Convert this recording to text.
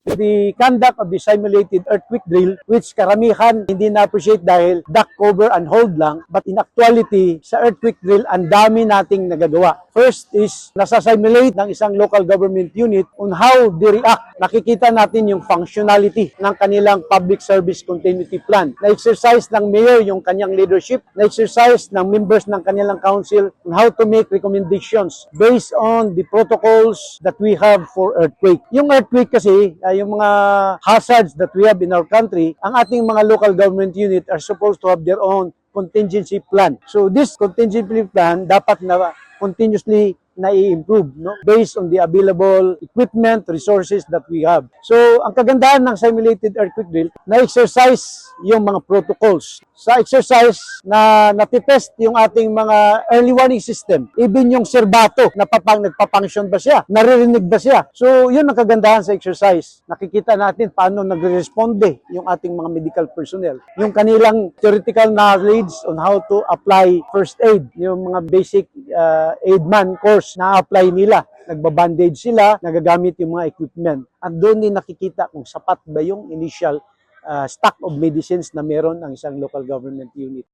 The conduct of the simulated earthquake drill, which karamihan hindi na-appreciate dahil duck cover and hold lang, but in actuality, sa earthquake drill, ang dami nating nagagawa. First is, nasa-simulate ng isang local government unit on how they react. Nakikita natin yung functionality ng kanilang public service continuity plan. Na-exercise ng mayor yung kanyang leadership, na-exercise ng members ng kanilang council on how to make recommendations based on the protocols that we have for earthquake. Yung earthquake kasi, yung mga hazards that we have in our country, ang ating mga local government unit are supposed to have their own contingency plan. So this contingency plan dapat na continuously na-i-improve, no? Based on the available equipment, resources that we have. So, ang kagandahan ng simulated earthquake drill, na-exercise yung mga protocols. Sa exercise na natitest yung ating mga early warning system, even yung serbato, nagpapunction ba siya? Naririnig ba siya? So, yun ang kagandahan sa exercise. Nakikita natin paano nagre-responde yung ating mga medical personnel. Yung kanilang theoretical knowledge on how to apply first aid, yung mga basic aidman course na apply nila. Nagbabandage sila, nagagamit yung mga equipment. At doon din nakikita kung sapat ba yung initial stock of medicines na meron ang isang local government unit.